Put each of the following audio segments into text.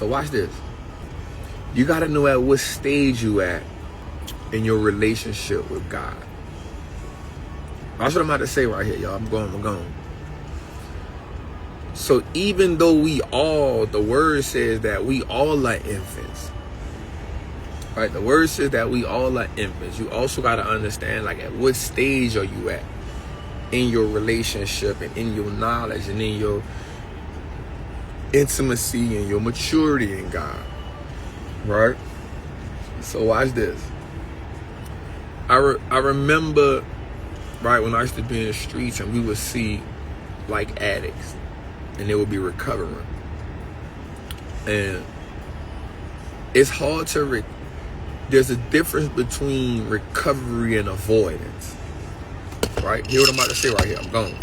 So watch this. You got to know at what stage you at in your relationship with God. That's what I'm about to say right here, y'all. I'm going. So even though the word says that we all are infants, right? The word says that we all are infants. You also got to understand, like, at what stage are you at in your relationship and in your knowledge and in your intimacy and your maturity in God, right? So watch this. I remember, right, when I used to be in the streets and we would see like addicts and they would be recovering, and it's hard to there's a difference between recovery and avoidance, right? Hear what I'm about to say right here. I'm going.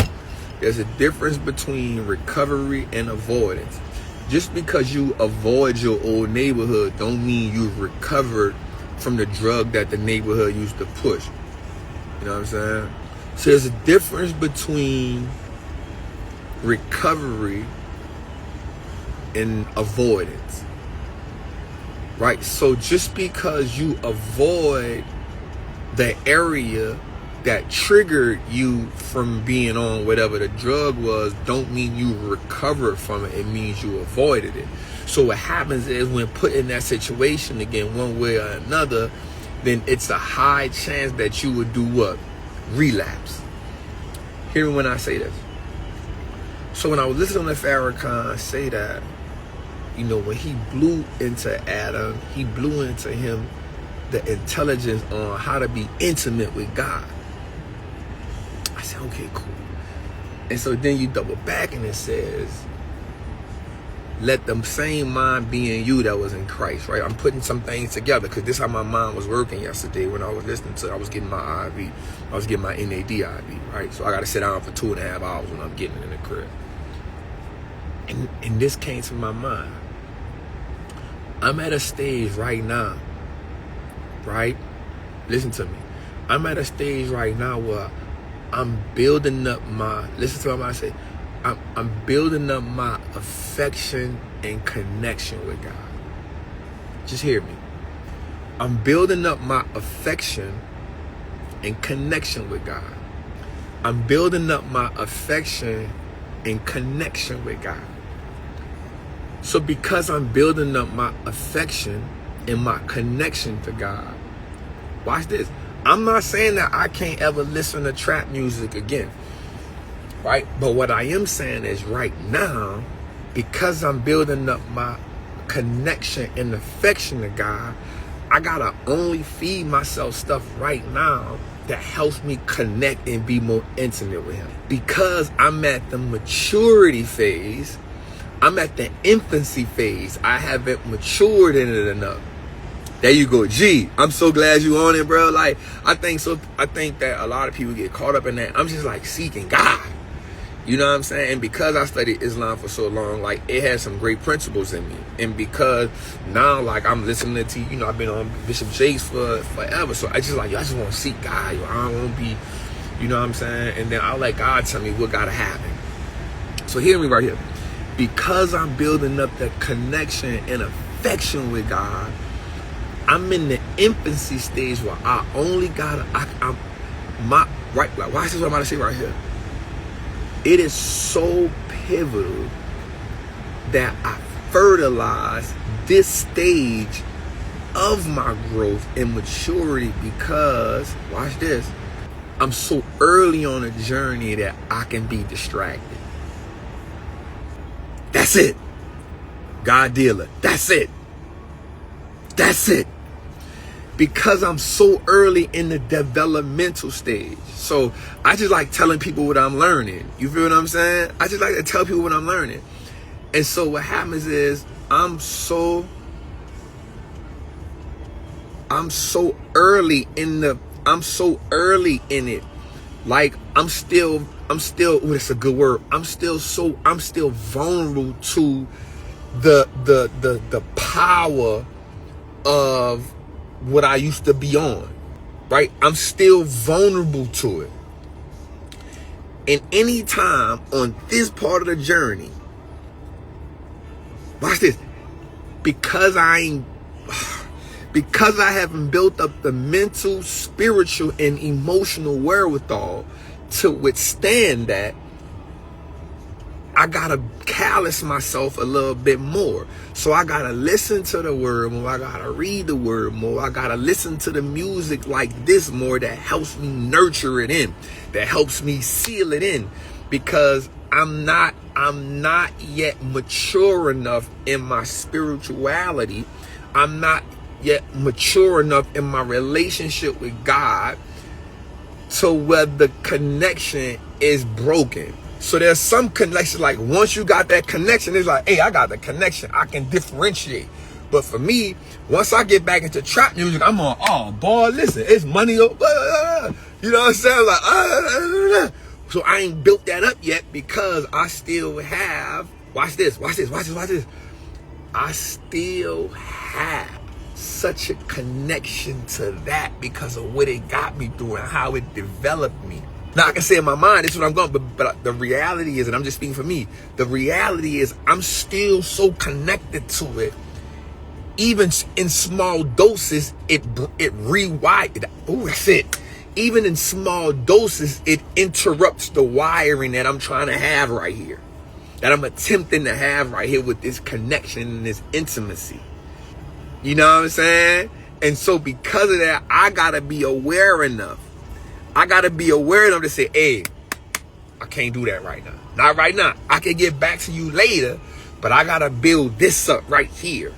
There's a difference between recovery and avoidance. Just because you avoid your old neighborhood don't mean you've recovered from the drug that the neighborhood used to push. You know what I'm saying? So there's a difference between recovery and avoidance, right? So just because you avoid the area that triggered you from being on whatever the drug was, don't mean you recovered from it. It means you avoided it. So what happens is, when put in that situation again, one way or another, then it's a high chance that you would do what? Relapse. Hear me when I say this. So when I was listening to Farrakhan say that, you know, when he blew into Adam, he blew into him the intelligence on how to be intimate with God. I said, okay, cool. And so then you double back and it says, let the same mind be in you that was in Christ, right? I'm putting some things together because this is how my mind was working yesterday when I was listening to, I was getting my IV. I was getting my NAD IV, right? So I got to sit down for 2.5 hours when I'm getting it in the crib. And this came to my mind. I'm at a stage right now, right? Listen to me. I'm at a stage right now where I'm building up listen to what I say. I'm building up my affection and connection with God. Just hear me. I'm building up my affection and connection with God. I'm building up my affection and connection with God. So because I'm building up my affection and my connection to God, watch this. I'm not saying that I can't ever listen to trap music again, right? But what I am saying is right now, because I'm building up my connection and affection to God, I gotta only feed myself stuff right now that helps me connect and be more intimate with Him. Because I'm at the maturity phase, I'm at the infancy phase. I haven't matured in it enough. There you go. G, I'm so glad you on it, bro. Like, I think that a lot of people get caught up in that. I'm just like seeking God. You know what I'm saying? And because I studied Islam for so long, like, it has some great principles in me. And because now, like, I'm listening to, you know, I've been on Bishop Jakes for forever. So I just want to seek God. I don't want to be, you know what I'm saying? And then I let God tell me what got to happen. So hear me right here. Because I'm building up that connection and affection with God, I'm in the infancy stage where I only gotta, watch this what I'm about to say right here. It is so pivotal that I fertilize this stage of my growth and maturity because, watch this, I'm so early on a journey that I can be distracted. That's it. God dealer. That's it. That's it. Because I'm so early in the developmental stage. So I just like telling people what I'm learning. You feel what I'm saying? I just like to tell people what I'm learning. And so what happens is I'm so early in it. Like I'm still, it's a good word. I'm still vulnerable to the power of what I used to be on, right? I'm still vulnerable to it. And anytime on this part of the journey, watch this, because I haven't built up the mental, spiritual, and emotional wherewithal to withstand that, I gotta callous myself a little bit more. So I gotta listen to the word more. I gotta read the word more. I gotta listen to the music like this more, that helps me nurture it in, that helps me seal it in, because I'm not yet mature enough in my spirituality. I'm not yet mature enough in my relationship with God to where the connection is broken. So there's some connection, like once you got that connection, it's like, hey, I got the connection. I can differentiate. But for me, once I get back into trap music, I'm on, oh, boy, listen, it's money. You know what I'm saying? Like, so I ain't built that up yet because I still have, watch this. I still have such a connection to that because of what it got me through and how it developed me. Now, I can say in my mind, this is what I'm going, but the reality is, and I'm just speaking for me, the reality is I'm still so connected to it. Even in small doses, it rewires. Oh, that's it. Even in small doses, it interrupts the wiring that I'm trying to have right here, that I'm attempting to have right here with this connection and this intimacy. You know what I'm saying? And so because of that, I got to be aware enough. I got to be aware enough to say, hey, I can't do that right now. Not right now. I can get back to you later, but I got to build this up right here.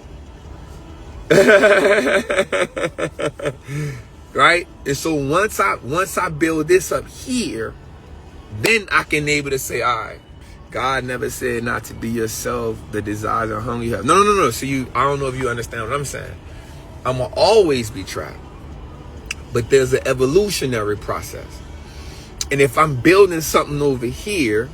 Right? And so once I build this up here, then I can able to say, all right, God never said not to be yourself, the desires and hunger you have. No. So I don't know if you understand what I'm saying. I'm going to always be trapped. But there's an evolutionary process. And if I'm building something over here,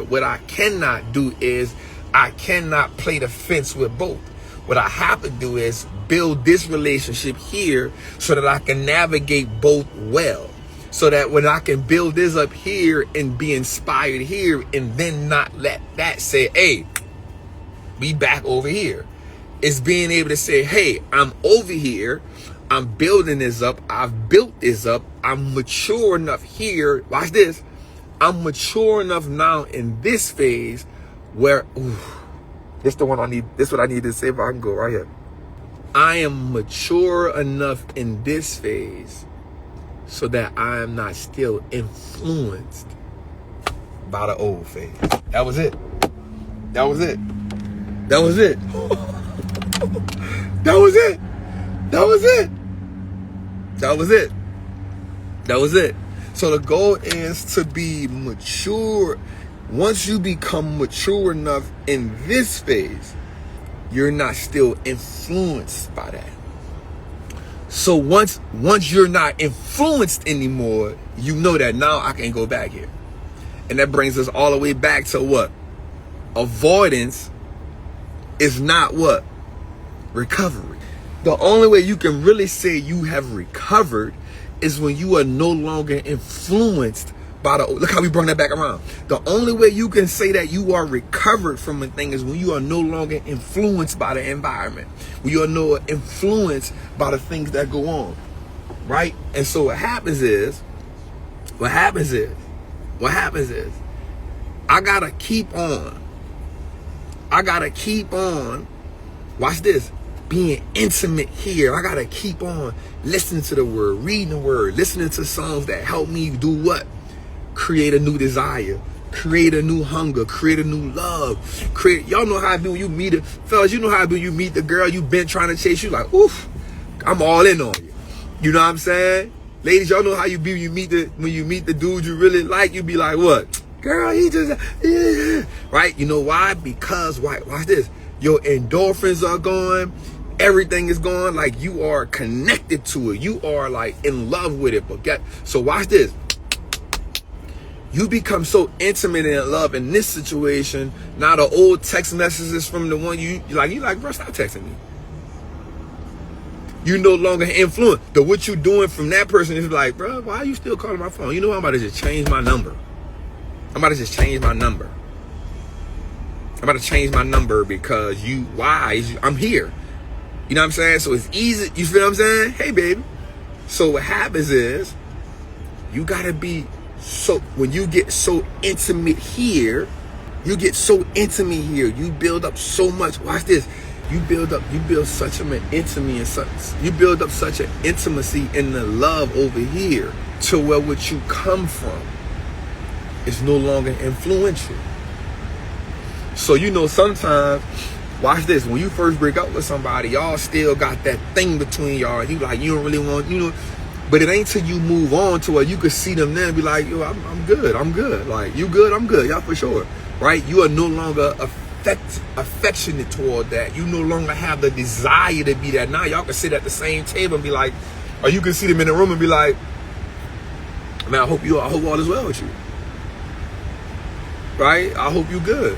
what I cannot do is I cannot play the fence with both. What I have to do is build this relationship here so that I can navigate both well. So that when I can build this up here and be inspired here and then not let that say, hey, be back over here. It's being able to say, hey, I'm over here. I'm building this up. I've built this up. I'm mature enough here. Watch this. I'm mature enough now in this phase where, this the one I need. This is what I need to say if I can go right here. I am mature enough in this phase so that I am not still influenced by the old phase. That was it. That was it. That was it. That was it. That was it. That was it. That was it. So the goal is to be mature. Once you become mature enough in this phase, you're not still influenced by that. So once you're not influenced anymore, you know that now I can go back here. And that brings us all the way back to what? Avoidance is not what? Recovery. The only way you can really say you have recovered is when you are no longer influenced by the, look how we bring that back around. The only way you can say that you are recovered from a thing is when you are no longer influenced by the environment. When you are no influenced by the things that go on. Right? And so what happens is, I gotta keep on, watch this, being intimate here. I gotta keep on listening to the word, reading the word, listening to songs that help me do what? Create a new desire, create a new hunger, create a new love. Y'all know how I do when you meet it. Fellas, you know how I do when you meet the girl you've been trying to chase. You like, oof, I'm all in on you. You know what I'm saying? Ladies, y'all know how you be when you meet the dude you really like, you be like, what? Girl, he just, yeah. Right? You know why? Because, watch this. Your endorphins are going. Everything is going. Like, you are connected to it. You are, like, in love with it. So watch this. You become so intimate and in love in this situation. Now the old text messages from the one you like, bro, stop texting me. You no longer influence. What you doing from that person is like, bro, why are you still calling my phone? You know, I'm about to just change my number. I'm I'm about to change my number because I'm here. You know what I'm saying? So it's easy. You feel what I'm saying? Hey, baby. So what happens is you got to be when you get so intimate here, you build up so much. Watch this. You build such an intimacy in the love over here to where what you come from is no longer influential. So sometimes, watch this, when you first break up with somebody, y'all still got that thing between y'all, and you don't really want, but it ain't till you move on to where you can see them then and be like, yo, I'm good. Like, you good, I'm good, yeah, for sure. Right? You are no longer affectionate toward that. You no longer have the desire to be that. Now y'all can sit at the same table and be like, or you can see them in the room and be like, man, I hope all is well with you. Right? I hope you good.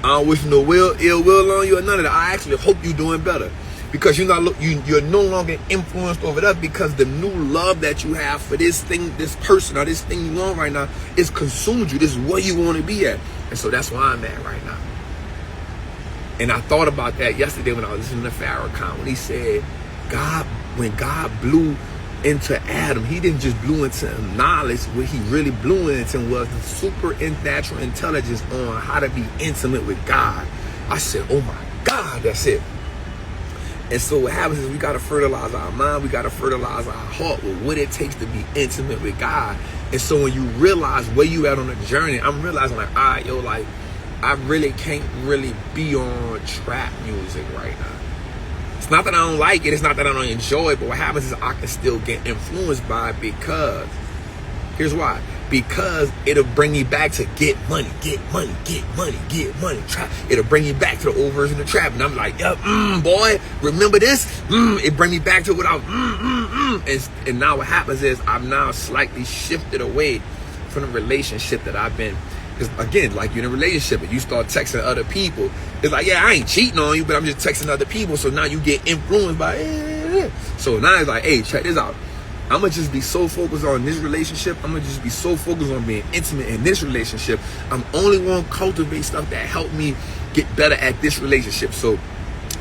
I don't wish no ill will on you or none of that. I actually hope you're doing better, because you're no longer influenced over that, because the new love that you have for this thing, this person, or this thing you want right now is consumed you. This is where you want to be at. And so that's where I'm at right now. And I thought about that yesterday when I was listening to Farrakhan, when he said, when God blew into Adam, he didn't just blew into knowledge. What he really blew into was the supernatural intelligence on how to be intimate with God. I said, oh my God, that's it. And so what happens is we got to fertilize our mind. We got to fertilize our heart with what it takes to be intimate with God. And so when you realize where you at on the journey, I'm realizing like, all right, yo, like, I really can't really be on trap music right now. It's not that I don't like it. It's not that I don't enjoy it. But what happens is I can still get influenced by it, because, here's why. Because it'll bring me back to get money. Trap. It'll bring me back to the old version of trap. And I'm like, yeah, boy, remember this? It bring me back to what I was, And now what happens is I've now slightly shifted away from the relationship that I've been. Because again, like, you're in a relationship and you start texting other people, it's like, yeah, I ain't cheating on you, but I'm just texting other people. So now you get influenced by it. So now it's like, hey, check this out. I'm going to just be so focused on this relationship. I'm going to just be so focused on being intimate in this relationship. I'm only going to cultivate stuff that help me get better at this relationship. So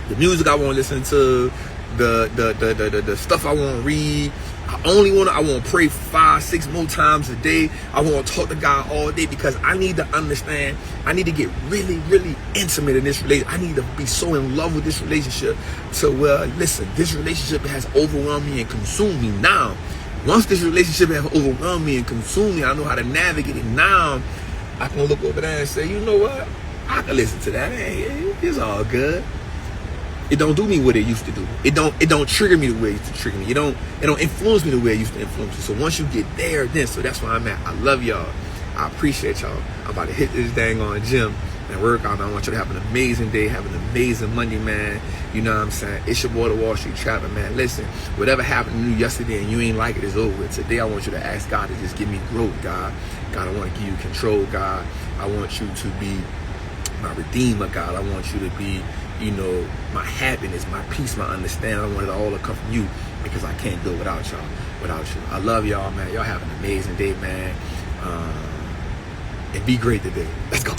the music I want to listen to, the stuff I want to read, I want to pray 5-6 more times a day. I want to talk to God all day, because I need to understand. I need to get really, really intimate in this relationship. I need to be so in love with this relationship to where, listen, this relationship has overwhelmed me and consumed me. Now, once this relationship has overwhelmed me and consumed me, I know how to navigate it. Now, I can look over there and say, you know what? I can listen to that. Hey, it's all good. It don't do me what it used to do. It don't trigger me the way it used to trigger me. It don't influence me the way it used to influence me. So once you get there, then, so that's where I'm at. I love y'all. I appreciate y'all. I'm about to hit this dang on gym and work out. I want you to have an amazing day, have an amazing Monday, man. You know what I'm saying? It's your boy, the Wall Street Trapper, man. Listen, whatever happened to you yesterday and you ain't like it is over. Today I want you to ask God to just give me growth, God. God, I want to give you control, God. I want you to be my redeemer, God. I want you to be, my happiness, my peace, my understanding. I want it all to come from you, because I can't do it without y'all, without you. I love y'all, man. Y'all have an amazing day, man. And be great today. Let's go.